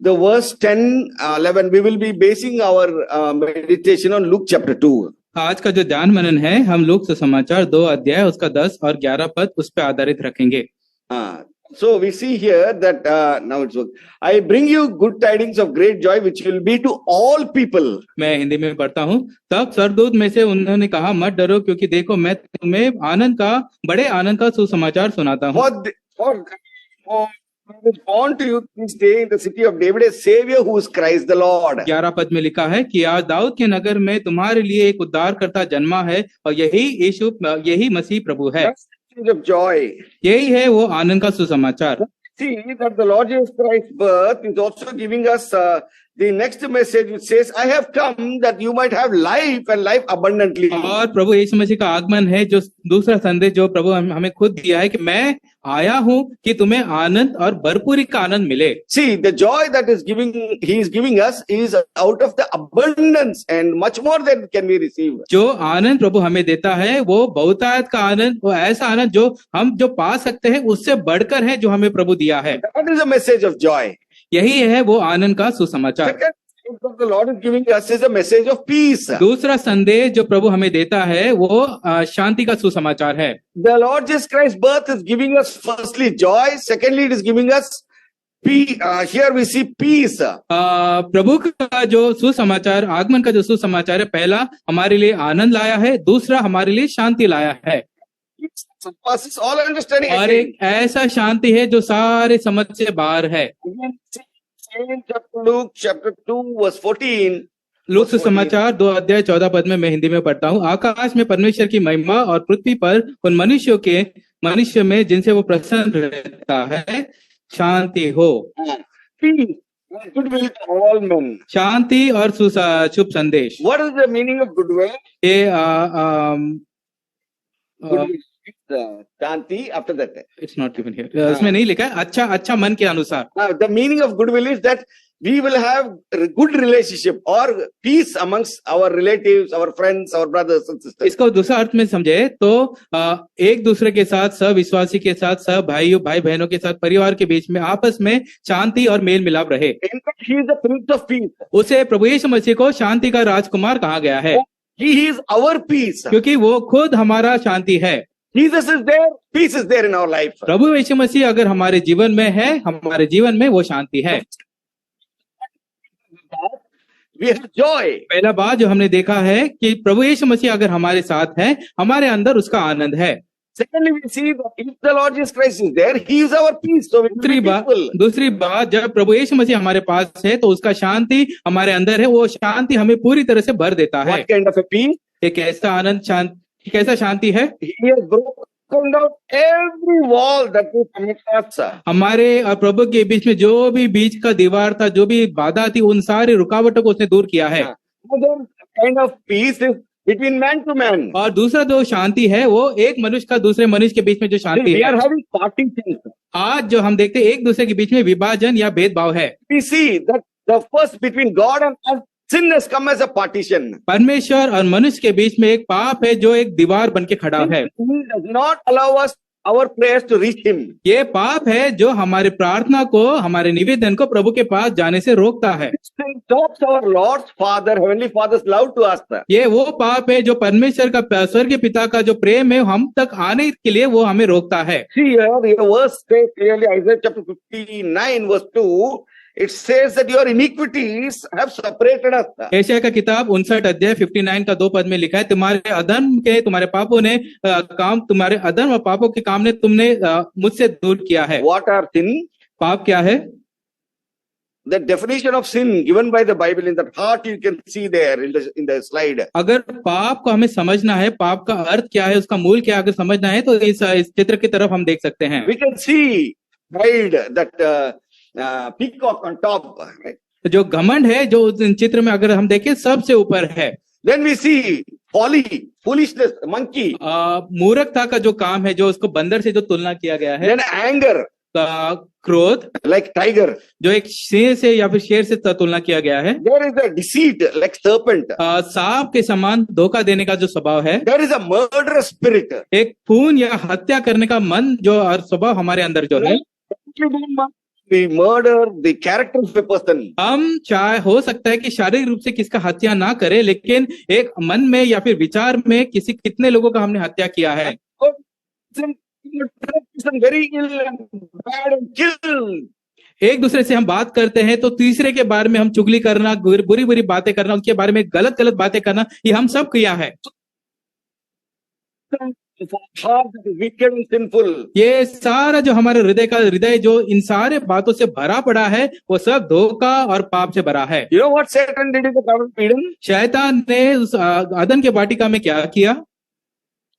the verse 10, 11, we will be basing our meditation on Luke chapter 2. आज का जो ध्यान मनन है हम लूका सुसमाचार 2 अध्याय उसका 10 और 11 पद उस पर आधारित रखेंगे। So we see here that now it's I bring you good tidings of great joy which will be to all people. मैं हिंदी में पढ़ता हूँ। तब स्वर्गदूत में से उन्होंने कहा, मत डरो, क्योंकि देखो मैं तुम्हें बड़े आनंद का सुसमाचार सुनाता हूँ। For born to you this day in the city of David a Savior who is Christ the Lord. 11 पद में लिखा है कि आज दाऊद के नगर में तुम्हारे लिए एक उद्धारकर्ता जन्मा है और यही मसीह प्रभु है। Of joy. यही है वो आनंद का सुसमाचार। See that the Lord Jesus Christ's birth is also giving us the next message which says, I have come that you might have life and life abundantly. और प्रभु यीशु मसीह का आगमन है, जो दूसरा संदेश जो प्रभु हमें खुद दिया है कि मैं आया हूँ कि तुम्हें आनंद और भरपूरी का आनंद मिले। See, the joy that he is giving us is out of the abundance and much more than can we receive. जो आनंद प्रभु हमें देता है वो बहुतायत का आनंद, वो ऐसा आनंद जो हम पा सकते हैं उससे बढ़कर है जो हमें प्रभु दिया है। That is a message of joy. यही है वो आनंद का सुसमाचार। What the Lord is giving us is a message of peace. दूसरा संदेश जो प्रभु हमें देता है वो शांति का सुसमाचार है। The Lord Jesus Christ's birth is giving us firstly joy, secondly it is giving us peace. Here we see peace. प्रभु का जो सुसमाचार, आगमन का जो सुसमाचार है, पहला हमारे लिए आनंद लाया है, दूसरा हमारे लिए शांति लाया है। All understanding. और एक ऐसा शांति है जो सारे समझ से बाहर है। Luke chapter 2 verse 14. लूक सुसमाचार 2 अध्याय 14 पद में मैं हिंदी में पढ़ता हूँ। आकाश में परमेश्वर की महिमा और पृथ्वी पर उन मनुष्य में जिनसे वो प्रसन्न रहता है शांति हो। Goodwill to all men. शांति और शुभ संदेश। What is the meaning of goodwill? Shanti after that. It's not given here. इसमें नहीं लिखा है। अच्छा मन के अनुसार। The meaning of goodwill is that we will have good relationship or peace amongst our relatives, our friends, our brothers and sisters. इसको दूसरा अर्थ में समझे तो एक दूसरे के साथ, सब विश्वासी के साथ, सब भाई बहनों के साथ, परिवार के बीच में आपस में शांति और मेल मिलाप रहे। In fact, he is the Prince of Peace. उसे प्रभु यीशु मसीह को शांति का राजकुमार कहा गया है। He is our peace. क्योंकि वो खुद हमारा शांति है। Jesus is there, peace is there in our life. प्रभु यीशु मसीह अगर हमारे जीवन में है, हमारे जीवन में वो शांति है। We have joy. पहला बात जो हमने देखा है कि प्रभु यीशु मसीह अगर हमारे साथ है, हमारे अंदर उसका आनंद है। Secondly, we see that if the Lord Jesus Christ is there, He is our peace. So दूसरी बात जब प्रभु यीशु मसीह हमारे पास है तो उसका शांति हमारे अंदर है, वो शांति हमें पूरी तरह से भर देता है। What kind of a peace? एक ऐसा आनंद, कैसा शांति है? He has broken down every wall that we connect us. हमारे और प्रभु के बीच में जो भी बीच का दीवार था, जो भी बाधा थी, उन सारी रुकावटों को उसने दूर किया है। Another kind of peace is between man to man. और दूसरा जो शांति है वो एक मनुष्य का दूसरे मनुष्य के बीच में जो शांति है। We are having partitions. आज जो हम देखते हैं एक दूसरे के बीच में विभाजन या भेदभाव है। We see that the first between God and us, sin has come as a partition. परमेश्वर और मनुष्य के बीच में एक पाप है जो एक दीवार बन के खड़ा है। He does not allow us our prayers to reach Him. ये पाप है जो हमारे प्रार्थना को, हमारे निवेदन को प्रभु के पास जाने से रोकता है। Sin stops our Lord's Father, Heavenly Father's love to us. ये वो पाप है जो परमेश्वर का, स्वर्गीय पिता का जो प्रेम है हम तक आने के लिए वो हमें रोकता है। See here, the verse says clearly, Isaiah chapter 59 verse 2, it says that your iniquities have separated us. यशायाह का किताब 59 अध्याय 59 का 2 पद में लिखा है, तुम्हारे अधर्म के, तुम्हारे पापों ने तुम्हारे अधर्म और पापों के काम ने तुमने मुझसे दूर किया है। What are sin? पाप क्या है? The definition of sin given by the Bible in that heart you can see there in the slide. अगर पाप को हमें समझना है, पाप का अर्थ क्या है, उसका मूल क्या, अगर समझना है तो इस चित्र की तरफ हम देख सकते हैं। We can see pride, that peacock on top. Right? जो घमंड है जो उस चित्र में अगर हम देखें सबसे ऊपर है। Then we see folly, foolishness, monkey. मूर्खता का जो काम है, जो उसको बंदर से जो तुलना किया गया है। Then anger, क्रोध, like tiger, जो एक शेर से या फिर शेर से तुलना किया गया है। There is a deceit, like serpent. सांप के समान धोखा देने का जो स्वभाव है। There is a murderous spirit. एक खून या हत्या करने का मन जो और स्वभाव हमारे अंदर जो है। we murder the character of a person. हम चाहे हो सकता है कि शारीरिक रूप से किसका हत्या ना करें, लेकिन एक मन में या फिर विचार में कितने लोगों का हमने हत्या किया है। Very ill and bad and killed. एक दूसरे से हम बात करते हैं तो तीसरे के बारे में हम चुगली करना, बुरी बुरी बातें करना, उनके बारे में गलत गलत बातें करना, ये हम सब किया है। Heart that is wicked and sinful. ये सारा जो हमारे हृदय जो इन सारे बातों से भरा पड़ा है, वो सब धोखा और पाप से भरा है। You know what Satan did in the Garden of Eden? शैतान ने उस अदन के वाटिका में क्या किया?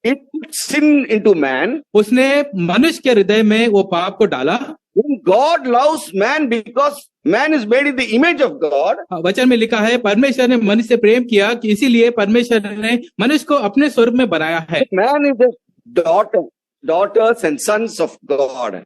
It put sin into man. उसने मनुष्य के हृदय में वो पाप को डाला। When God loves man because man is made in the image of God. वचन में लिखा है परमेश्वर ने मनुष्य से प्रेम किया कि इसीलिए परमेश्वर ने मनुष्य को अपने स्वरूप में बनाया है। Man is the daughters and sons of God.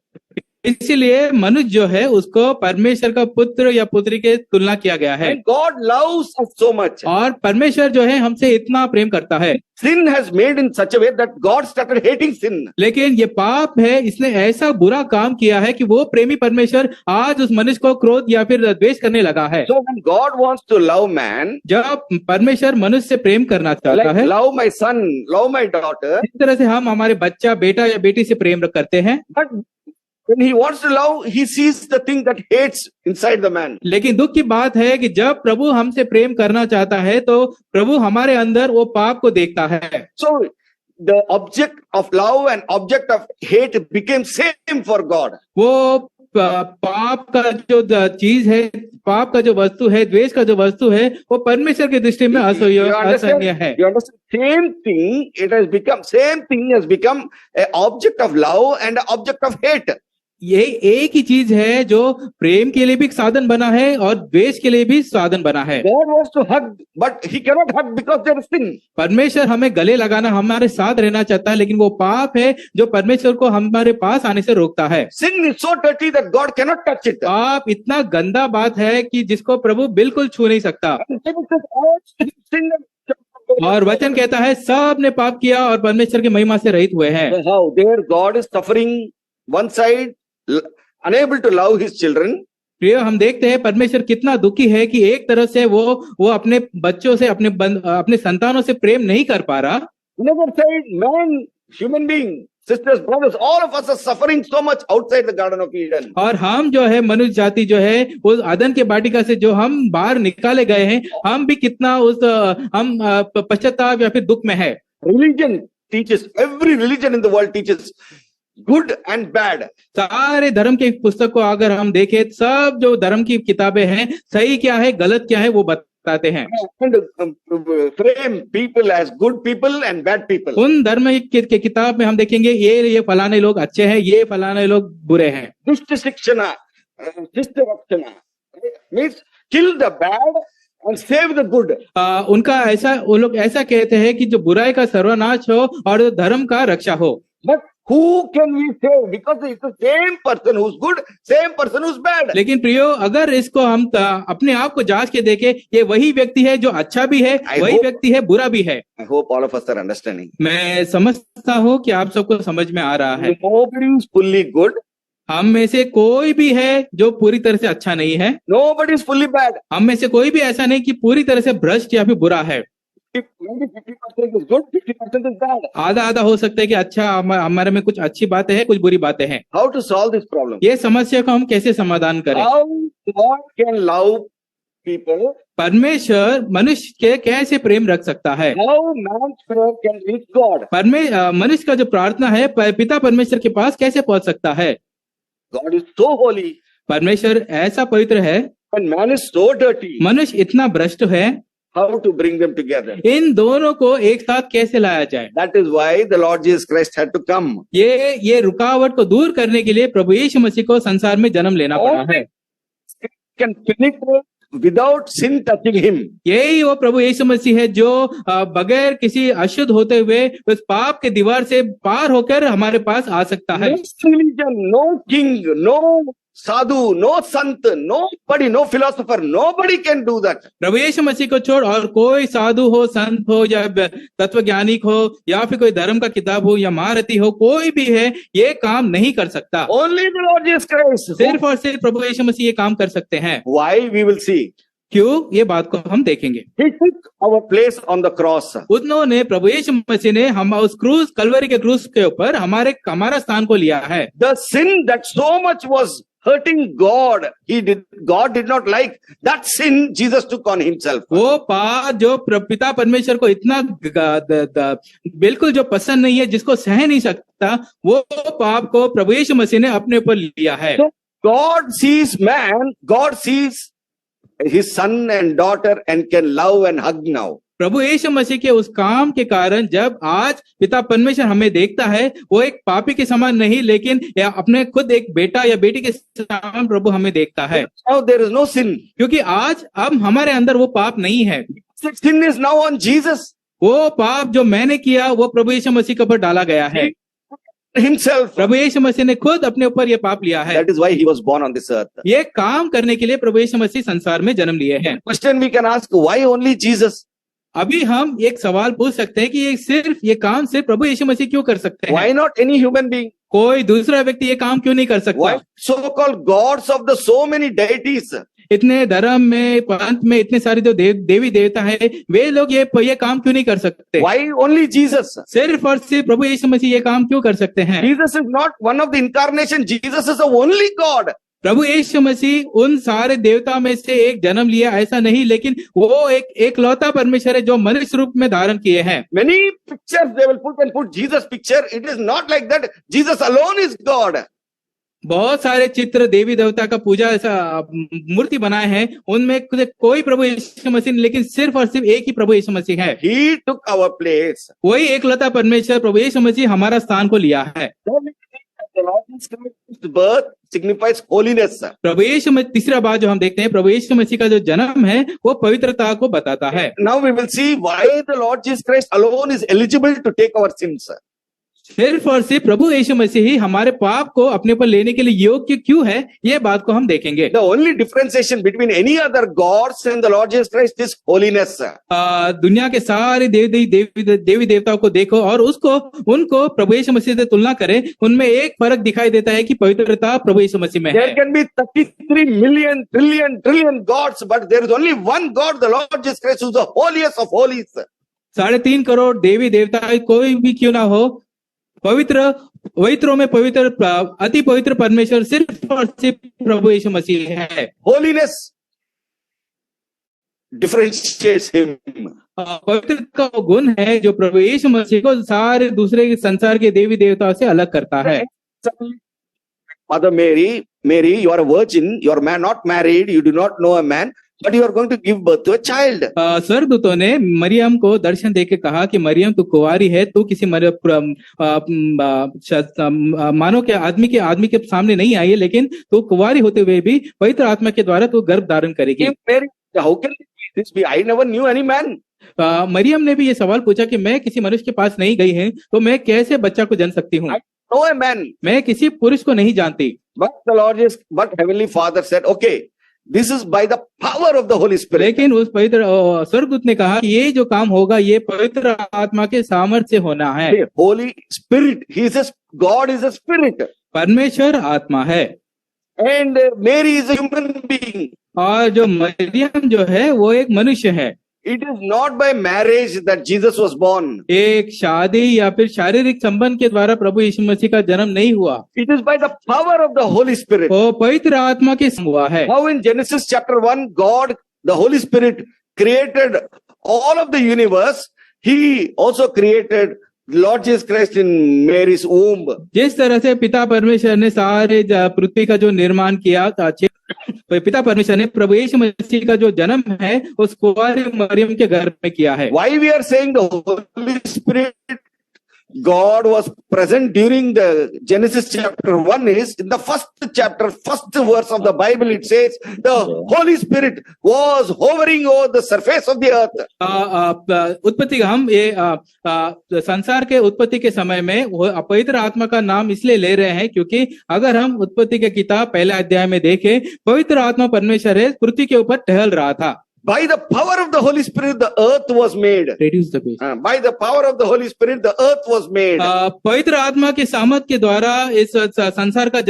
इसीलिए मनुष्य जो है उसको परमेश्वर का पुत्र या पुत्री के तुलना किया गया है। And God loves us so much. और परमेश्वर जो है हमसे इतना प्रेम करता है। Sin has made in such a way that God started hating sin. लेकिन ये पाप है, इसने ऐसा बुरा काम किया है कि वो प्रेमी परमेश्वर आज उस मनुष्य को क्रोध या फिर द्वेष करने लगा है। So when God wants to love man, जब परमेश्वर मनुष्य से प्रेम करना चाहता like है, love my son, love my daughter, इस तरह से हम हमारे बच्चा, बेटा या बेटी से प्रेम करते हैं। but when he wants to love, he sees the thing that hates inside the man. लेकिन दुख की बात है कि जब प्रभु हमसे प्रेम करना चाहता है तो प्रभु हमारे अंदर वो पाप को देखता है। So the object of love and object of hate became same for God. वो पाप का जो चीज है, पाप का जो वस्तु है, द्वेष का जो वस्तु है, वो परमेश्वर की दृष्टि में असहनीय है। You understand? Same thing has become an object of love and an object of hate. ये एक ही चीज है जो प्रेम के लिए भी साधन बना है और द्वेष के लिए भी साधन बना है। God wants to hug, but he cannot hug because there is sin. परमेश्वर हमें गले लगाना, हमारे साथ रहना चाहता है, लेकिन वो पाप है जो परमेश्वर को हमारे पास आने से रोकता है। Sin is so dirty that God cannot touch it. पाप इतना गंदा बात है कि जिसको प्रभु बिल्कुल छू नहीं सकता। और वचन कहता है सब ने पाप किया और परमेश्वर की महिमा से रहित हुए हैं। How there God is suffering one side, unable to love his children. प्रिय, हम देखते हैं परमेश्वर कितना दुखी है कि एक तरह से वो अपने बच्चों से, अपने संतानों से प्रेम नहीं कर पा रहा। Another side, man, human being, sisters, brothers, all of us are suffering so much outside the Garden of Eden. और हम जो है मनुष्य जाति जो है उस अदन के वाटिका से जो हम बाहर निकाले गए हैं, हम भी कितना हम पश्चाताप या फिर दुख में है। Religion teaches, every religion in the world teaches good and bad. सारे धर्म के पुस्तक को अगर हम देखें, सब जो धर्म की किताबें हैं, सही क्या है गलत क्या है वो बताते हैं। And frame people as good people and bad people. उन धर्म के किताब में हम देखेंगे ये फलाने लोग अच्छे हैं, ये फलाने लोग बुरे हैं। दुष्ट शिक्षणा, शिष्ट रक्षणा means kill the bad and save the good. उनका ऐसा, वो लोग ऐसा कहते हैं कि जो बुराई का सर्वनाश हो और धर्म का रक्षा हो। But who can we save? Because it's the same person who's good, same person who's bad. लेकिन प्रियो, अगर इसको हम अपने आप को जांच के देखें, ये वही व्यक्ति है जो अच्छा भी है, वही व्यक्ति है बुरा भी है। I hope all of us are understanding. मैं समझता हूँ कि आप सबको समझ में आ रहा है। Nobody is fully good. हम में से कोई भी है जो पूरी तरह से अच्छा नहीं है। Nobody is fully bad. हम में से कोई भी ऐसा नहीं कि पूरी तरह से भ्रष्ट या फिर बुरा है। 50% is good, 50% is bad. आधा आधा हो सकता है कि अच्छा, हमारे में कुछ अच्छी बातें हैं, कुछ बुरी बातें हैं। How to solve this problem? ये समस्या को हम कैसे समाधान करें? How God can love people? परमेश्वर मनुष्य के कैसे प्रेम रख सकता है? How man's prayer can reach God? मनुष्य का जो प्रार्थना है पिता परमेश्वर के पास कैसे पहुंच सकता है? God is so holy. परमेश्वर ऐसा पवित्र है। When man is so dirty, मनुष्य इतना भ्रष्ट है। how to bring them together? इन दोनों को एक साथ कैसे लाया जाए? That is why the Lord Jesus Christ had to come. ये रुकावट को दूर करने के लिए प्रभु यीशु मसीह को संसार में जन्म लेना पड़ा है। Can penetrate without sin touching him. यही वो प्रभु यीशु मसीह है जो बगैर किसी अशुद्ध होते हुए उस पाप के दीवार से पार होकर हमारे पास आ सकता है। No religion, no king, no sadhu, no sant, nobody, no philosopher, nobody can do that. प्रभु यीशु मसीह को छोड़ और कोई साधु हो, संत हो या तत्वज्ञानिक हो या फिर कोई धर्म का किताब हो या महारथी हो, कोई भी है ये काम नहीं कर सकता. Only the Lord Jesus Christ. सिर्फ और सिर्फ प्रभु यीशु मसीह ये काम कर सकते हैं. Why? We will see. क्यों? ये बात को हम देखेंगे. He took our place on the cross. उन्होंने प्रभु यीशु मसीह ने हम उस क्रूस, कलवरी के क्रूस के ऊपर हमारा स्थान को लिया है. The sin that so much was hurting God, God did not like that sin. Jesus took on himself. वो पाप जो पिता परमेश्वर को इतना बिल्कुल जो पसंद नहीं है, जिसको सह नहीं सकता, वो पाप को प्रभु यीशु मसीह ने अपने ऊपर लिया है. So God sees man, God sees his son and daughter and can love and hug now. प्रभु यीशु मसीह के उस काम के कारण जब आज पिता परमेश्वर हमें देखता है, वो एक पापी के समान नहीं, लेकिन अपने खुद एक बेटा या बेटी के समान प्रभु हमें देखता है. Now there is no sin. क्योंकि आज अब हमारे अंदर वो पाप नहीं है. Sin is now on Jesus. वो पाप जो मैंने किया वो प्रभु यीशु मसीह के ऊपर डाला गया है. Himself. प्रभु यीशु मसीह ने खुद अपने ऊपर ये पाप लिया है. That is why he was born on this earth. ये काम करने के लिए प्रभु यीशु मसीह संसार में जन्म लिए हैं. Question we can ask, why only Jesus? अभी हम एक सवाल पूछ सकते हैं कि ये काम सिर्फ प्रभु यीशु मसीह क्यों कर सकते हैं? Why not any human being? कोई दूसरा व्यक्ति ये काम क्यों नहीं कर सकता? Why so-called gods of the so many deities? इतने धर्म में, पंथ में इतने सारे जो देवी देवता है, वे लोग ये काम क्यों नहीं कर सकते? Why only Jesus? सिर्फ और सिर्फ प्रभु यीशु मसीह ये काम क्यों कर सकते हैं? Jesus is not one of the incarnation. Jesus is the only God. प्रभु यीशु मसीह उन सारे देवता में से एक जन्म लिया ऐसा नहीं, लेकिन वो एक लौता परमेश्वर है जो मनुष्य रूप में धारण किए हैं. Many pictures they will put Jesus picture. It is not like that. Jesus alone is God. बहुत सारे चित्र देवी देवता का पूजा ऐसा मूर्ति बनाए हैं, उनमें कोई प्रभु यीशु मसीह नहीं, लेकिन सिर्फ और सिर्फ एक ही प्रभु यीशु मसीह है. He took our place. वही एक लौता परमेश्वर प्रभु यीशु मसीह हमारा स्थान को लिया है. The Lord's birth signifies holiness. प्रभु यीशु मसीह, तीसरा बात जो हम देखते हैं, प्रभु यीशु मसीह का जो जन्म है वो पवित्रता को बताता है. Now we will see why the Lord Jesus Christ alone is eligible to take our sins. सिर्फ और सिर्फ प्रभु यीशु मसीह ही हमारे पाप को अपने पर लेने के लिए योग्य क्यों है, ये बात को हम देखेंगे. The only differentiation between any other gods and the Lord Jesus Christ is holiness. दुनिया के सारे देवी देवताओं को देखो और उनको प्रभु यीशु मसीह से तुलना करें, उनमें एक फर्क दिखाई देता है कि पवित्रता प्रभु यीशु मसीह में है. There can be 33 million trillion gods, but there is only one God, the Lord Jesus Christ, who is the holiest of holies. 3.5 crore देवी देवता कोई भी क्यों ना हो, पवित्रों में पवित्र, अति पवित्र परमेश्वर सिर्फ और सिर्फ प्रभु यीशु मसीह है. Holiness differentiates him. पवित्र का गुण है जो प्रभु यीशु मसीह को सारे दूसरे संसार के देवी देवताओं से अलग करता है. Mother Mary, you are a virgin, you are not married, you do not know a man, but you are going to give birth to a child. स्वर्गदूतों ने मरियम को दर्शन देके कहा कि मरियम तू कुंवारी है, तू किसी मानव के आदमी के सामने नहीं आई है, लेकिन तू कुंवारी होते हुए भी पवित्र आत्मा के द्वारा तू गर्भ धारण करेगी. How can this be? I never knew any man. Maryam ने भी ये सवाल पूछा कि मैं किसी मनुष्य के पास नहीं गई है, तो मैं कैसे बच्चा को जन सकती हूँ? No a man. मैं किसी पुरुष को नहीं जानती. But Heavenly Father said, okay, this is by the power of the Holy Spirit. लेकिन उस पवित्र स्वर्गदूत ने कहा कि ये जो काम होगा ये पवित्र आत्मा के सामर्थ्य से होना है. Holy Spirit, God is a spirit. परमेश्वर आत्मा है. And Mary is a human being. और जो मरियम जो है वो एक मनुष्य है. It is not by marriage that Jesus was born. एक शादी या फिर शारीरिक संबंध के द्वारा प्रभु यीशु मसीह का जन्म नहीं हुआ. It is by the power of the Holy Spirit. वो पवित्र आत्मा के हुआ है. How in Genesis chapter 1, God, the Holy Spirit, created all of the universe. He also created Lord Jesus Christ in Mary's womb. जिस तरह से पिता परमेश्वर ने सारे पृथ्वी का जो निर्माण किया था, पिता परमेश्वर ने प्रभु यीशु मसीह का जो जन्म है उस कुंवारी मरियम के गर्भ में किया है. Why we are saying the Holy Spirit God was present during the Genesis chapter 1 is in the first chapter, first verse of the Bible, it says the Holy Spirit was hovering over the surface of the earth. उत्पत्ति हम ये संसार के उत्पत्ति के समय में पवित्र आत्मा का नाम इसलिए ले रहे हैं क्योंकि अगर हम उत्पत्ति के किताब पहले अध्याय में देखें, पवित्र आत्मा परमेश्वर है पृथ्वी के ऊपर टहल रहा था। By the power of the Holy Spirit, the earth was made. Reduce the page. By the power of the Holy Spirit, the earth was made. पवित्र आत्मा के सामर्थ के द्वारा इस संसार का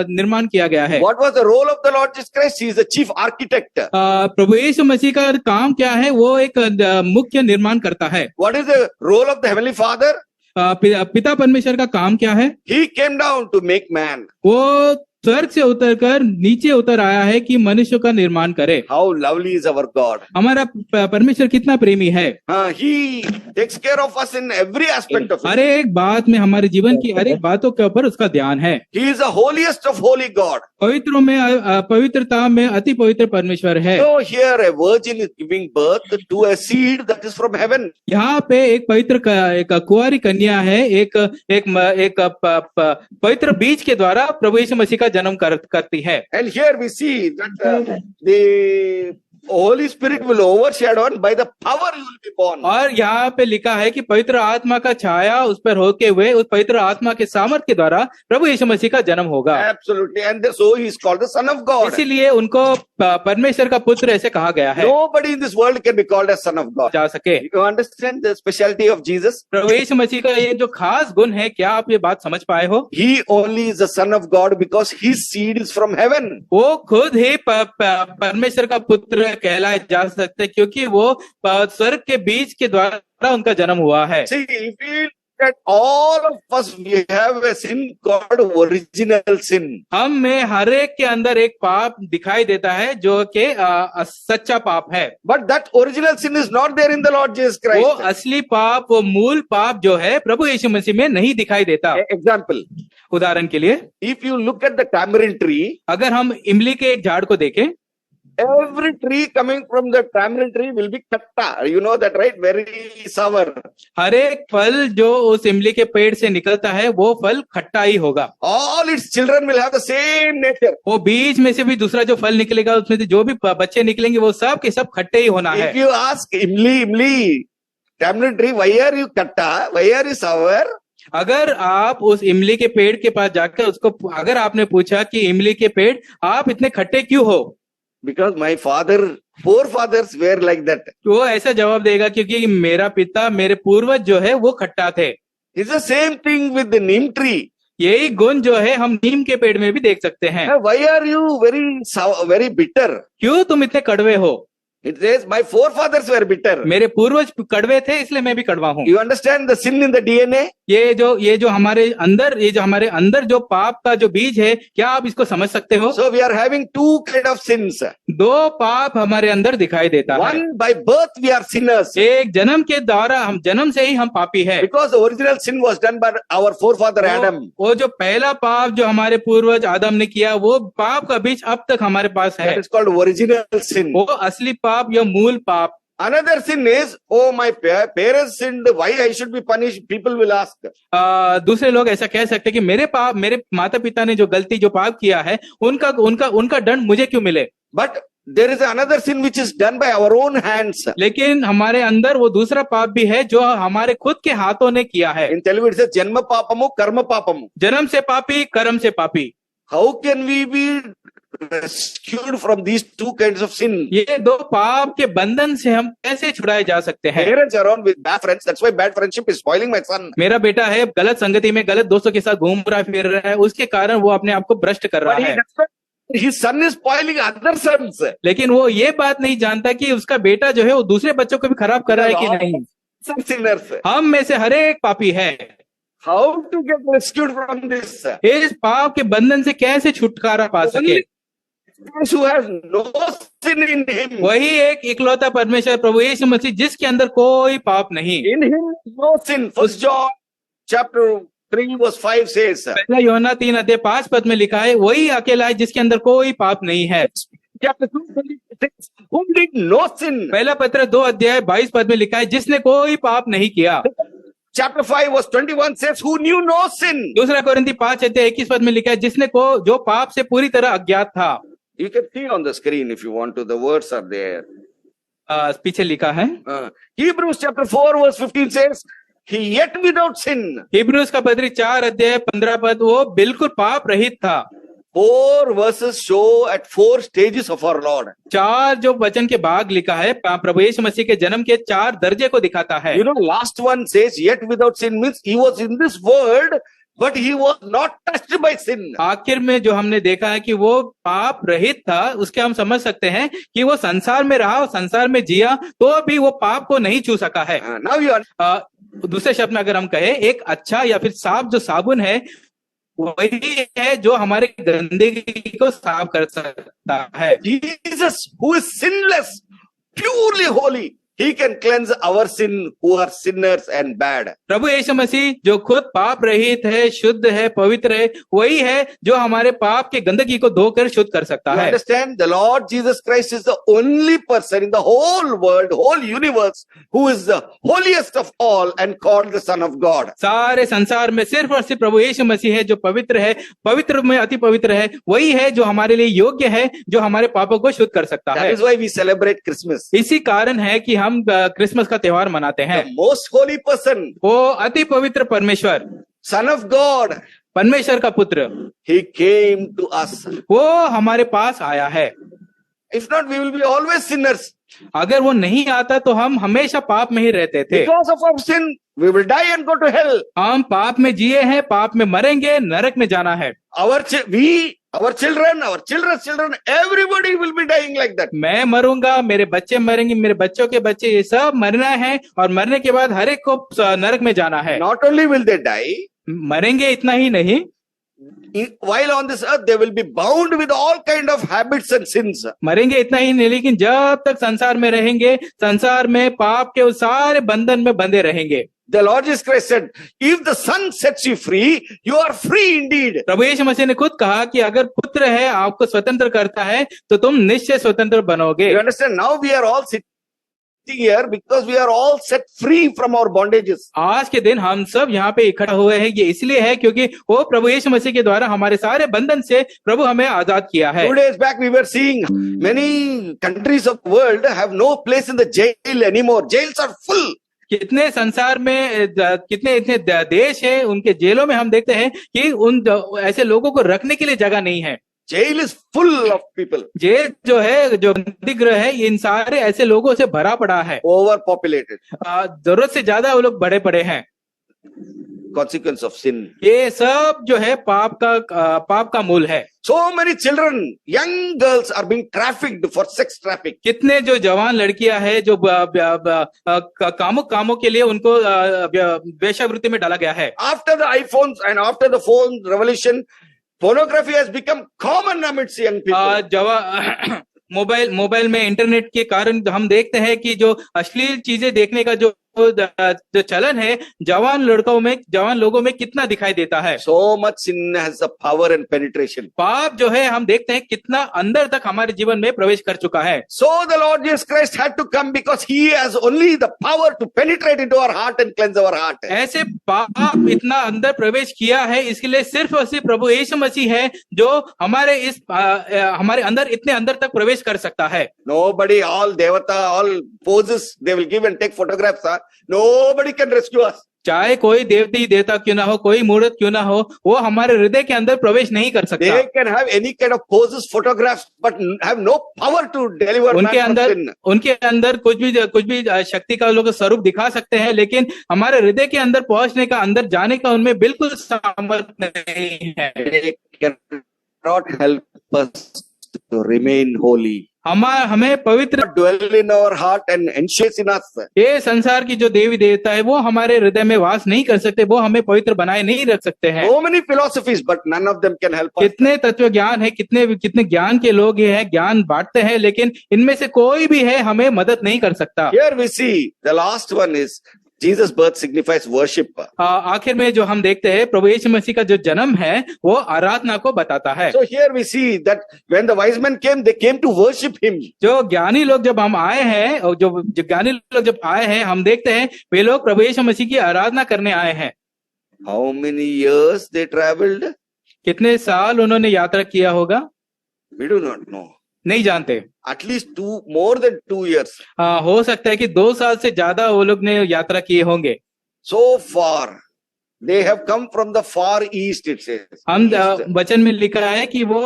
निर्माण किया गया है। What was the role of the Lord Jesus Christ? He is the chief architect. प्रभु यीशु मसीह का काम क्या है? वो एक मुख्य निर्माण करता है। What is the role of the Heavenly Father? पिता परमेश्वर का काम क्या है? He came down to make man. वो स्वर्ग से उतरकर नीचे उतर आया है कि मनुष्य का निर्माण करे। How lovely is our God. हमारा परमेश्वर कितना प्रेमी है। He takes care of us in every aspect of it. हर एक बात में हमारे जीवन की हर एक बातों के ऊपर उसका ध्यान है। He is the holiest of holy God. पवित्रों में पवित्रता में अति पवित्र परमेश्वर है। So here a virgin is giving birth to a seed that is from heaven. यहाँ पे एक पवित्र एक कुंवारी कन्या है, एक पवित्र बीज के द्वारा प्रभु यीशु मसीह का जन्म करती है। And here we see that the Holy Spirit will overshadow and by the power you will be born. और यहाँ पे लिखा है कि पवित्र आत्मा का छाया उस पर होके हुए उस पवित्र आत्मा के सामर्थ के द्वारा प्रभु यीशु मसीह का जन्म होगा। Absolutely, and so he is called the Son of God. इसीलिए उनको परमेश्वर का पुत्र ऐसे कहा गया है। Nobody in this world can be called as Son of God. जा सके। You understand the specialty of Jesus? प्रभु यीशु मसीह का ये जो खास गुण है, क्या आप ये बात समझ पाए हो? He only is the Son of God because his seed is from heaven. वो खुद ही परमेश्वर का पुत्र कहलाए जा सकते क्योंकि वो स्वर्ग के बीज के द्वारा उनका जन्म हुआ है। See, if we look at all of us, we have a sin called original sin. हम में हर एक के अंदर एक पाप दिखाई देता है जो कि सच्चा पाप है। But that original sin is not there in the Lord Jesus Christ. वो असली पाप, वो मूल पाप जो है प्रभु यीशु मसीह में नहीं दिखाई देता। Example, उदाहरण के लिए, if you look at the tamarind tree, अगर हम इमली के एक झाड़ को देखें, every tree coming from the tamarind tree will be katta. You know that, right? Very sour. हर एक फल जो उस इमली के पेड़ से निकलता है वो फल खट्टा ही होगा। All its children will have the same nature. वो बीज में से भी दूसरा जो फल निकलेगा उसमें से जो भी बच्चे निकलेंगे वो सब के सब खट्टे ही होना है। If you ask imli, tamarind tree, why are you katta? Why are you sour? अगर आप उस इमली के पेड़ के पास जाकर उसको अगर आपने पूछा कि इमली के पेड़ आप इतने खट्टे क्यों हो? Because my forefathers were like that. वो ऐसा जवाब देगा क्योंकि मेरा पिता, मेरे पूर्वज जो है वो खट्टा थे। It's the same thing with the neem tree. यही गुण जो है हम नीम के पेड़ में भी देख सकते हैं। Why are you very sour, very bitter? क्यों तुम इतने कड़वे हो? It says my forefathers were bitter. मेरे पूर्वज कड़वे थे इसलिए मैं भी कड़वा हूँ। You understand the sin in the DNA? ये जो हमारे अंदर जो पाप का जो बीज है, क्या आप इसको समझ सकते हो? So we are having two kind of sins. दो पाप हमारे अंदर दिखाई देता है। One, by birth we are sinners. एक जन्म के द्वारा हम जन्म से ही हम पापी है। Because the original sin was done by our forefather Adam. वो जो पहला पाप जो हमारे पूर्वज आदम ने किया, वो पाप का बीज अब तक हमारे पास है। That is called original sin. वो असली पाप या मूल पाप। Another sin is, oh my parents sinned, why I should be punished? People will ask. दूसरे लोग ऐसा कह सकते हैं कि मेरे माता पिता ने जो गलती जो पाप किया है उनका दंड मुझे क्यों मिले? But there is another sin which is done by our own hands. लेकिन हमारे अंदर वो दूसरा पाप भी है जो हमारे खुद के हाथों ने किया है। In Telugu it says janma papamu, karma papamu. जन्म से पापी, कर्म से पापी। How can we be rescued from these two kinds of sin? ये दो पाप के बंधन से हम कैसे छुड़ाए जा सकते हैं? Parents are around with bad friends. That's why bad friendship is spoiling my son. मेरा बेटा है गलत संगति में गलत दोस्तों के साथ घूम रहा फिर रहा है, उसके कारण वो अपने आप को भ्रष्ट कर रहा है। His son is spoiling other sons. लेकिन वो ये बात नहीं जानता कि उसका बेटा जो है वो दूसरे बच्चों को भी खराब कर रहा है कि नहीं। Some sinners. हम में से हर एक पापी है। How to get rescued from this? इस पाप के बंधन से कैसे छुटकारा पा सके? Who has no sin in him. वही एक इकलौता परमेश्वर प्रभु यीशु मसीह जिसके अंदर कोई पाप नहीं। In him no sin. First John chapter 3 verse 5 says. पहला यूहन्ना 3:5 में लिखा है, वही अकेला है जिसके अंदर कोई पाप नहीं है। Chapter 2 who did no sin. पहला पत्र 2:22 में लिखा है, जिसने कोई पाप नहीं किया। chapter 5 verse 21 says, who knew no sin. दूसरा कोरिन्थी 5:21 में लिखा है, जिसने को जो पाप से पूरी तरह अज्ञात था। You can see on the screen if you want to, the words are there. पीछे लिखा है। Hebrews chapter 4 verse 15 says, he yet without sin. Hebrews का पत्री 4:15 वो बिल्कुल पाप रहित था। 4 verses show at 4 stages of our Lord. 4 जो वचन के भाग लिखा है प्रभु यीशु मसीह के जन्म के 4 दर्जे को दिखाता है। You know, last one says, yet without sin means he was in this world, but he was not touched by sin. आखिर में जो हमने देखा है कि वो पाप रहित था, उसके हम समझ सकते हैं कि वो संसार में रहा, संसार में जिया, तो भी वो पाप को नहीं छू सका है। Now you are, दूसरे शब्द में अगर हम कहें, एक अच्छा या फिर साफ जो साबुन है, वही है जो हमारे गंदगी को साफ कर सकता है। Jesus, who is sinless, purely holy, he can cleanse our sin who are sinners and bad. प्रभु यीशु मसीह जो खुद पाप रहित है, शुद्ध है, पवित्र है, वही है जो हमारे पाप के गंदगी को धोकर शुद्ध कर सकता You है। understand? The Lord Jesus Christ is the only person in the whole world, whole universe, who is the holiest of all and called the Son of God. सारे संसार में सिर्फ और सिर्फ प्रभु यीशु मसीह है जो पवित्र है, पवित्र में अति पवित्र है, वही है जो हमारे लिए योग्य है, जो हमारे पापों को शुद्ध कर सकता That है। is why we celebrate Christmas. इसी कारण है कि हम क्रिसमस का त्योहार मनाते हैं। The most holy person, वो अति पवित्र परमेश्वर, Son of God, परमेश्वर का पुत्र, he came to us. वो हमारे पास आया है। If not, we will be always sinners. अगर वो नहीं आता तो हम हमेशा पाप में ही रहते थे। Because of our sin, we will die and go to hell. हम पाप में जिए हैं, पाप में मरेंगे, नरक में जाना है। Our children, our children's children, everybody will be dying like that. मैं मरूंगा, मेरे बच्चे मरेंगे, मेरे बच्चों के बच्चे, ये सब मरना है, और मरने के बाद हर एक को नरक में जाना है। Not only will they die, मरेंगे इतना ही नहीं, while on this earth they will be bound with all kind of habits and sins. मरेंगे इतना ही नहीं, लेकिन जब तक संसार में रहेंगे, संसार में पाप के उस सारे बंधन में बंधे रहेंगे। The Lord Jesus Christ said, if the Son sets you free, you are free indeed. प्रभु यीशु मसीह ने खुद कहा कि अगर पुत्र है आपको स्वतंत्र करता है तो तुम निश्चय स्वतंत्र बनोगे। You understand? Now we are all sitting here because we are all set free from our bondages. आज के दिन हम सब यहाँ पे इकट्ठा हुए हैं, ये इसलिए है क्योंकि वो प्रभु यीशु मसीह के द्वारा हमारे सारे बंधन से प्रभु हमें आजाद किया है। 2 days back we were seeing many countries of the world have no place in the jail anymore. Jails are full. कितने संसार में कितने इतने देश हैं, उनके जेलों में हम देखते हैं कि उन ऐसे लोगों को रखने के लिए जगह नहीं है। Jail is full of people. Jail जो है, जो बंदीगृह है, इन सारे ऐसे लोगों से भरा पड़ा है। Overpopulated. जरूरत से ज्यादा वो लोग बड़े पड़े हैं। Consequence of sin. ये सब जो है पाप का मूल है। So many children, young girls are being trafficked for sex traffic. कितने जो जवान लड़कियां हैं जो कामों के लिए उनको वेश्यावृत्ति में डाला गया है। After the iPhones and after the phone revolution, pornography has become common amidst young people. Mobile में इंटरनेट के कारण हम देखते हैं कि जो अश्लील चीजें देखने का जो चलन है, जवान लोगों में कितना दिखाई देता है। So much sin has the power and penetration. पाप जो है हम देखते हैं कितना अंदर तक हमारे जीवन में प्रवेश कर चुका है। So the Lord Jesus Christ had to come because he has only the power to penetrate into our heart and cleanse our heart. ऐसे पाप इतना अंदर प्रवेश किया है, इसके लिए सिर्फ और सिर्फ प्रभु यीशु मसीह है जो हमारे अंदर इतने अंदर तक प्रवेश कर सकता है। Nobody, all devata, all poses they will give and take photographs. Nobody can rescue us. चाहे कोई देवता क्यों ना हो, कोई मूर्त क्यों ना हो, वो हमारे हृदय के अंदर प्रवेश नहीं कर सकता। They can have any kind of poses, photographs, but have no power to deliver man from sin. उनके अंदर कुछ भी शक्ति का लोग स्वरूप दिखा सकते हैं, लेकिन हमारे हृदय के अंदर पहुंचने का, अंदर जाने का उनमें बिल्कुल सामर्थ्य नहीं है। They cannot help us to remain holy. हमें पवित्र Dwell in our heart and enshase in us. ये संसार की जो देवी देवता है वो हमारे हृदय में वास नहीं कर सकते, वो हमें पवित्र बनाए नहीं रख सकते हैं। So many philosophies, but none of them can help us. कितने तत्व ज्ञान है, कितने ज्ञान के लोग हैं, ज्ञान बांटते हैं, लेकिन इनमें से कोई भी है हमें मदद नहीं कर सकता। Here we see the last one is Jesus' birth signifies worship. आखिर में जो हम देखते हैं प्रभु यीशु मसीह का जो जन्म है वो आराधना को बताता है। So here we see that when the wise men came, they came to worship him. जो ज्ञानी लोग जब हम आए हैं और जो ज्ञानी लोग जब आए हैं हम देखते हैं वे लोग प्रभु यीशु मसीह की आराधना करने आए हैं। How many years they traveled? कितने साल उन्होंने यात्रा किया होगा We do not know. नहीं जानते। At least more than 2 years. हो सकता है कि 2 साल से ज्यादा वो लोग ने यात्रा किए होंगे। So far, they have come from the far east, it says. हम East. वचन में लिखा है कि वो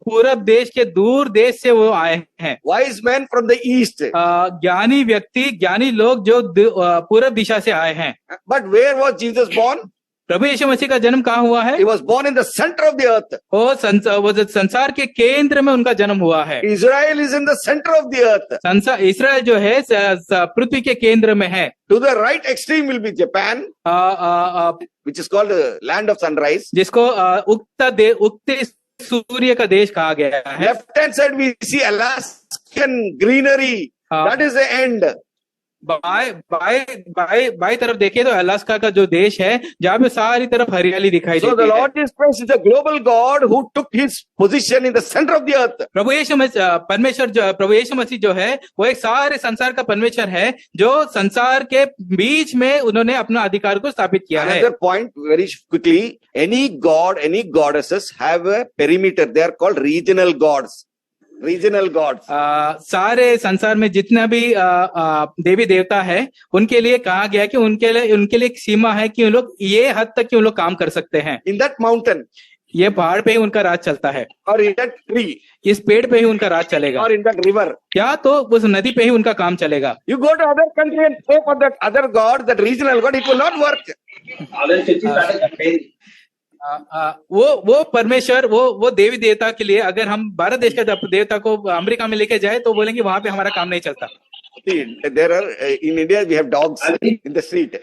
पूरब देश के दूर देश से वो आए हैं। Wise men from the east. ज्ञानी व्यक्ति ज्ञानी लोग जो पूरब दिशा से आए हैं। But where was Jesus born? प्रभु यीशु मसीह का जन्म कहाँ हुआ है? He was born in the center of the earth. वो संसार के केंद्र में उनका जन्म हुआ है। Israel is in the center of the earth. Israel जो है पृथ्वी के केंद्र में है। To the right extreme will be Japan, which is called the land of sunrise. जिसको उगते सूर्य का देश कहा गया है। Left hand side we see Alaskan greenery. That is the end. By तरफ देखिए तो अलास्का का जो देश है जहाँ पे सारी तरफ हरियाली दिखाई So the देती है। Lord Jesus Christ is a global God who took his position in the center of the earth. प्रभु यीशु मसीह जो है वो एक सारे संसार का परमेश्वर है जो संसार के बीच में उन्होंने अपना अधिकार को स्थापित किया है। Another point very quickly, any god, any goddesses have a perimeter. They are called regional gods. Regional gods. सारे संसार में जितना भी देवी देवता है उनके लिए कहा गया कि उनके लिए एक सीमा है कि उन लोग ये हद तक कि उन लोग काम कर सकते हैं। In that mountain. ये पहाड़ पे ही उनका राज चलता है। Or in that tree. इस पेड़ पे ही उनका राज चलेगा। Or in that river. या तो उस नदी पे ही उनका काम चलेगा। You go to other country and pray for that other god, that regional god, it will not work. वो परमेश्वर वो देवी देवता के लिए अगर हम भारत देश के देवता को अमेरिका में लेके जाए तो बोलेंगे वहां पे हमारा काम नहीं चलता। There are in India we have dogs in the street.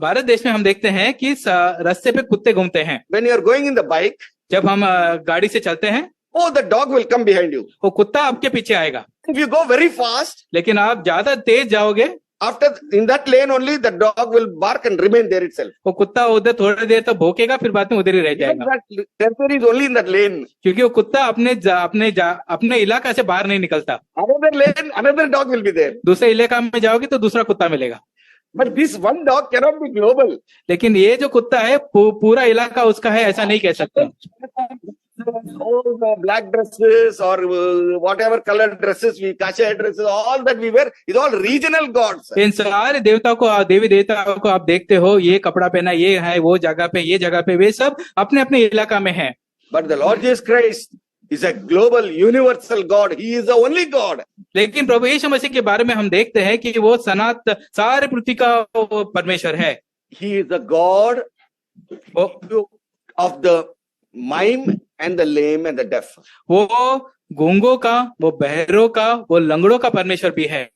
Bharat देश में हम देखते हैं कि रास्ते पे कुत्ते घूमते हैं। When you are going in the bike, जब हम गाड़ी से चलते हैं, oh, the dog will come behind you. वो कुत्ता आपके पीछे आएगा। If you go very fast, लेकिन आप ज्यादा तेज जाओगे, after in that lane only the dog will bark and remain there itself. वो कुत्ता उधर थोड़ी देर तक भौंकेगा फिर बाद में उधर ही रह जाएगा। That territory is only in that lane. क्योंकि वो कुत्ता अपने इलाका से बाहर नहीं निकलता। Another lane, another dog will be there. दूसरे इलाका में जाओगे तो दूसरा कुत्ता मिलेगा। But this one dog cannot be global. लेकिन ये जो कुत्ता है पूरा इलाका उसका है ऐसा नहीं कह सकते। All the black dresses or whatever colored dresses we kasha dresses, all that we wear is all regional gods. इन सारे देवताओं को देवी देवताओं को आप देखते हो, ये कपड़ा पहना, ये है वो जगह पे, ये जगह पे, वे सब अपने अपने इलाका में हैं। But the Lord Jesus Christ is a global universal God. He is the only God. लेकिन प्रभु यीशु मसीह के बारे में हम देखते हैं कि वो सारे पृथ्वी का परमेश्वर है। He is the God of the mime and the lame and the deaf. वो गूंगों का, वो बहरों का, वो लंगड़ों का परमेश्वर भी है।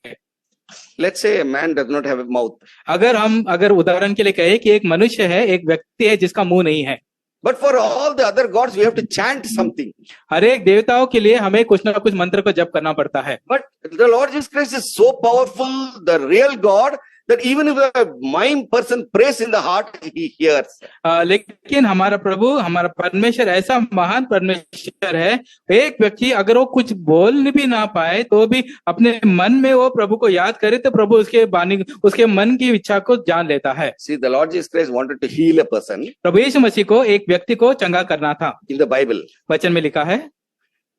Let's say a man does not have a mouth. अगर उदाहरण के लिए कहे कि एक मनुष्य है, एक व्यक्ति है जिसका मुंह नहीं है। But for all the other gods, we have to chant something. हर एक देवताओं के लिए हमें कुछ ना कुछ मंत्र को जप करना पड़ता है। But the Lord Jesus Christ is so powerful, the real God, that even if a mime person prays in the heart, he hears. लेकिन हमारा प्रभु, हमारा परमेश्वर ऐसा महान परमेश्वर है, एक व्यक्ति अगर वो कुछ बोल भी ना पाए तो भी अपने मन में वो प्रभु को याद करे तो प्रभु उसके मन की इच्छा को जान लेता है। See, the Lord Jesus Christ wanted to heal a person. प्रभु यीशु मसीह को एक व्यक्ति को चंगा करना था। In the Bible, वचन में लिखा है।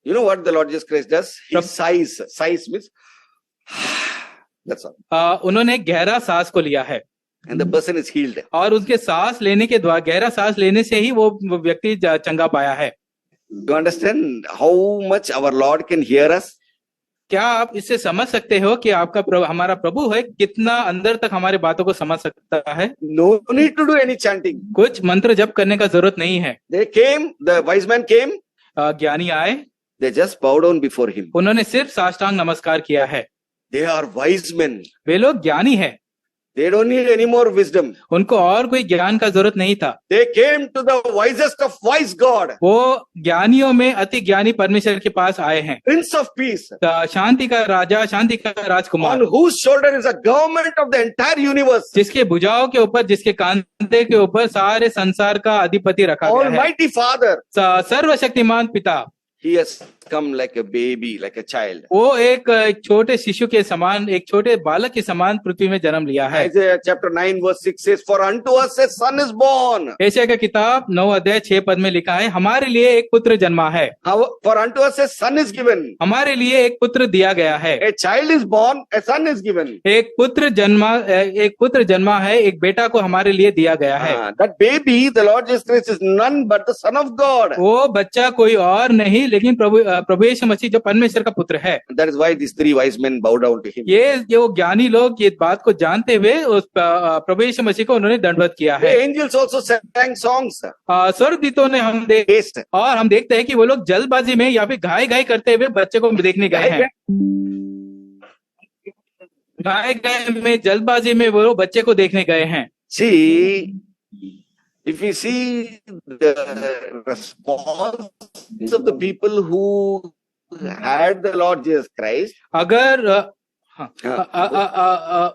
You know what the Lord Jesus Christ does? He sighs. Sighs means that's all. उन्होंने गहरा सांस को लिया है। And the person is healed. और उसके सांस लेने के द्वारा, गहरा सांस लेने से ही वो व्यक्ति चंगा पाया है। Do you understand how much our Lord can hear us? क्या आप इससे समझ सकते हो कि हमारा प्रभु है कितना अंदर तक हमारे बातों को समझ सकता है? No need to do any chanting. कुछ मंत्र जप करने का जरूरत नहीं है। They came, the wise men came. ज्ञानी आए, they just bowed down before him. उन्होंने सिर्फ साष्टांग नमस्कार किया है। They are wise men. वे लोग ज्ञानी है। They don't need any more wisdom. उनको और कोई ज्ञान का जरूरत नहीं था। They came to the wisest of wise God, वो ज्ञानियों में अति ज्ञानी परमेश्वर के पास आए हैं, Prince of Peace, शांति का राजा, शांति का राजकुमार, on whose shoulder is a government of the entire universe. जिसके भुजाओं के ऊपर, जिसके कांधे के ऊपर सारे संसार का अधिपति रखा गया है। Almighty Father, सर्वशक्तिमान पिता, he has come like a baby, like a child. वो एक छोटे शिशु के समान, एक छोटे बालक के समान पृथ्वी में जन्म लिया है। Isaiah chapter 9 verse 6 says, for unto us a son is born. यशायाह का किताब 9 अध्याय 6 पद में लिखा है, हमारे लिए एक पुत्र जन्मा है, For unto us a son is given. हमारे लिए एक पुत्र दिया गया है। A child is born, a son is given. एक पुत्र जन्मा है, एक बेटा को हमारे लिए दिया गया है। That baby, the Lord Jesus Christ, is none but the Son of God. वो बच्चा कोई और नहीं, लेकिन प्रभु यीशु मसीह जो परमेश्वर का पुत्र है। That is why these three wise men bow down to him. ये जो ज्ञानी लोग ये बात को जानते हुए उस प्रभु यीशु मसीह को उन्होंने दंडवत किया The है। angels also sang songs. स्वर्गदूतों ने हम देखते हैं कि वो लोग जल्दबाजी में या फिर घाई करते हुए बच्चे को देखने गए हैं। में जल्दबाजी में वो बच्चे को देखने गए हैं। See, if we see the response of the people who had the Lord Jesus Christ, अगर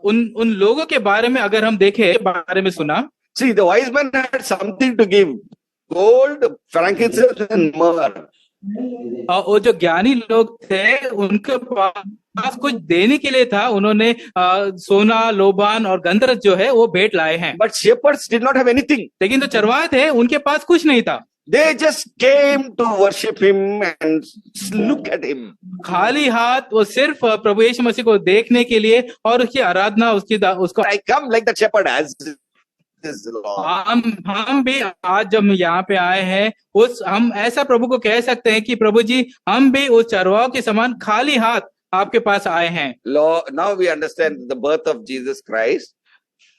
उन लोगों के बारे में अगर हम देखें, बारे में सुना, see, the wise men had something to give: gold, frankincense, and myrrh. वो जो ज्ञानी लोग थे उनके पास कुछ देने के लिए था, उन्होंने सोना, लोबान और गंधरस जो है वो भेंट लाए हैं। But shepherds did not have anything. लेकिन जो चरवाहे थे उनके पास कुछ नहीं था। They just came to worship him and look at him. खाली हाथ वो सिर्फ प्रभु यीशु मसीह को देखने के लिए और उसकी आराधना, उसको I come like the shepherd as is the Lord. हम भी आज जब यहाँ पे आए हैं, हम ऐसा प्रभु को कह सकते हैं कि प्रभु जी, हम भी उस चरवाहों के समान खाली हाथ आपके पास आए हैं। Now we understand the birth of Jesus Christ.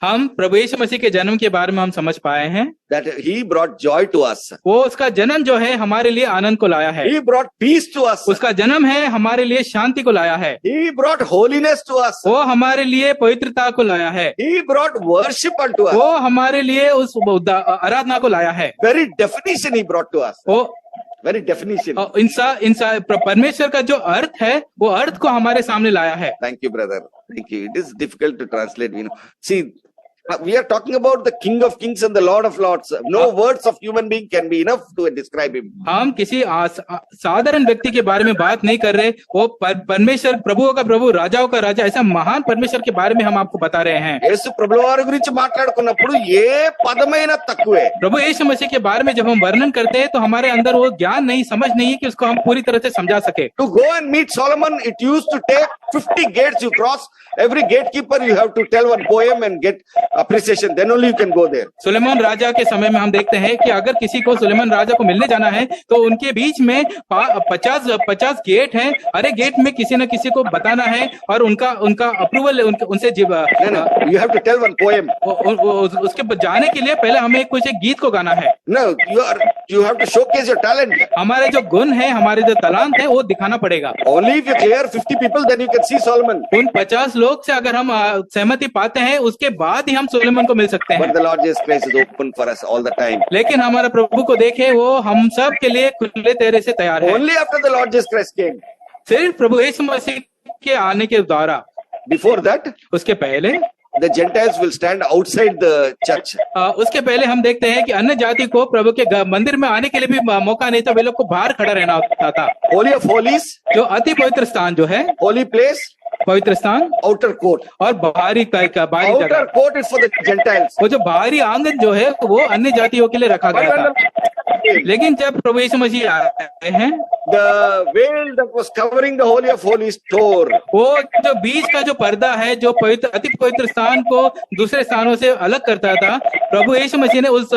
हम प्रभु यीशु मसीह के जन्म के बारे में हम समझ पाए हैं that he brought joy to us. वो उसका जन्म जो है हमारे लिए आनंद को लाया है। He brought peace to us. उसका जन्म है हमारे लिए शांति को लाया है। He brought holiness to us. वो हमारे लिए पवित्रता को लाया है। He brought worship unto us. वो हमारे लिए उस आराधना को लाया है। Very definition he brought to us. वो very definition. परमेश्वर का जो अर्थ है वो अर्थ को हमारे सामने लाया है। Thank you, brother. Thank you. It is difficult to translate. See, we are talking about the King of Kings and the Lord of Lords. No words of human being can be enough to describe him. हम किसी साधारण व्यक्ति के बारे में बात नहीं कर रहे, वो परमेश्वर, प्रभुओं का प्रभु, राजाओं का राजा, ऐसा महान परमेश्वर के बारे में हम आपको बता रहे हैं। యేసు ప్రభువారి గురించి మాట్లాడుకున్నప్పుడు ఏ పదమైన తక్కువే। प्रभु यीशु मसीह के बारे में जब हम वर्णन करते हैं तो हमारे अंदर वो ज्ञान नहीं, समझ नहीं है कि उसको हम पूरी तरह से समझा सके। To go and meet Solomon, it used to take 50 gates you cross. Every gatekeeper you have to tell one poem and get appreciation. Then only you can go there. Suleman राजा के समय में हम देखते हैं कि अगर किसी को सुलेमान राजा को मिलने जाना है तो उनके बीच में 50 गेट हैं। हर एक गेट में किसी न किसी को बताना है और उनका अप्रूवल, उनसे you have to tell one poem. उसके जाने के लिए पहले हमें कुछ एक गीत को गाना है। No, you have to showcase your talent. हमारे जो गुण है, हमारे जो तालांत है, वो दिखाना पड़ेगा। Only if you clear 50 people, then you can see Solomon. उन 50 लोग से अगर हम सहमति पाते हैं, उसके बाद ही हम सुलेमान को मिल सकते हैं। But the Lord Jesus Christ is open for us all the time. लेकिन हमारे प्रभु को देखे, वो हम सब के लिए खुले तेरे से तैयार है। Only after the Lord Jesus Christ came. सिर्फ प्रभु यीशु मसीह के आने के द्वारा। Before that, उसके पहले the Gentiles will stand outside the church. उसके पहले हम देखते हैं कि अन्य जाति को प्रभु के मंदिर में आने के लिए भी मौका नहीं था, वे लोग को बाहर खड़ा रहना होता था। Holy of Holies, जो अति पवित्र स्थान जो है, holy place, पवित्र स्थान, outer court. और बाहरी outer जगह, court is for the Gentiles. वो जो बाहरी आंगन जो है वो अन्य जातियों के लिए रखा गया था। लेकिन जब प्रभु यीशु मसीह आए हैं, the veil that was covering the Holy of Holies tore. वो जो बीच का जो पर्दा है, जो अति पवित्र स्थान को दूसरे स्थानों से अलग करता था, प्रभु यीशु मसीह ने उस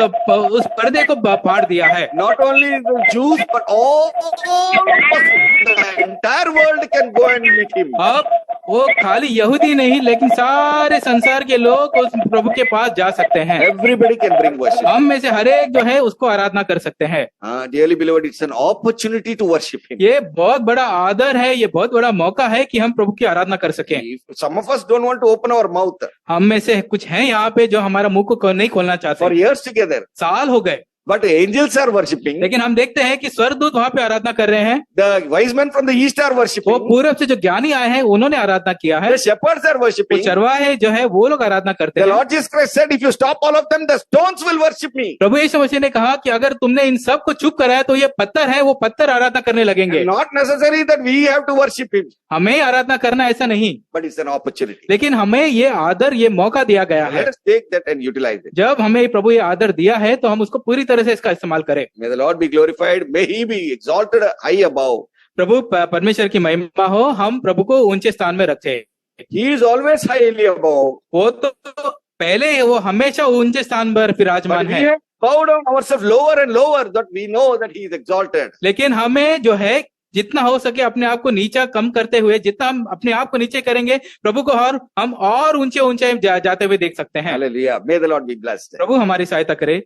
पर्दे को फाड़ दिया है। Not only the Jews, but all the entire world can go and meet him. अब वो खाली यहूदी नहीं लेकिन सारे संसार के लोग उस प्रभु के पास जा सकते हैं। Everybody can bring worship. हम में से हर एक जो है उसको आराधना कर सकते हैं। Dearly beloved, it's an opportunity to worship him. ये बहुत बड़ा आदर है, ये बहुत बड़ा मौका है कि हम प्रभु की आराधना कर सकें। Some of us don't want to open our mouth हम में से कुछ हैं यहाँ पे जो हमारा मुंह को नहीं खोलना for चाहते। years together. साल हो गए, But angels are worshipping. लेकिन हम देखते हैं कि स्वर्गदूत वहां पे आराधना कर रहे हैं। The wise men from the east are वो worshipping. पूरब से जो ज्ञानी आए हैं उन्होंने आराधना किया है। The shepherds are वो worshipping. चरवाहे जो है वो लोग आराधना करते The हैं। Lord Jesus Christ said, if you stop all of them, the stones will worship me. प्रभु यीशु मसीह ने कहा कि अगर तुमने इन सब को चुप कराया तो ये पत्थर है, वो पत्थर आराधना करने लगेंगे। And not necessary that we have to worship him, हमें आराधना करना ऐसा नहीं, but it's an opportunity. लेकिन हमें ये आदर, ये मौका दिया गया है। Let us take that and utilize it. जब हमें प्रभु ये आदर दिया है तो हम उसको पूरी तरह से इसका इस्तेमाल करें। May the Lord be glorified. May he be exalted high above. प्रभु परमेश्वर की महिमा हो, हम प्रभु को ऊंचे स्थान में रखें। He is always highly above. वो तो पहले वो हमेशा ऊंचे स्थान पर But विराजमान we है, have bowed down ourselves lower and lower that we know that he is exalted. लेकिन हमें जो है जितना हो सके अपने आप को नीचा कम करते हुए, जितना हम अपने आप को नीचे करेंगे प्रभु को और हम और ऊंचे ऊंचे जाते हुए देख सकते हैं। Hallelujah. May the Lord be blessed. प्रभु हमारी सहायता करे।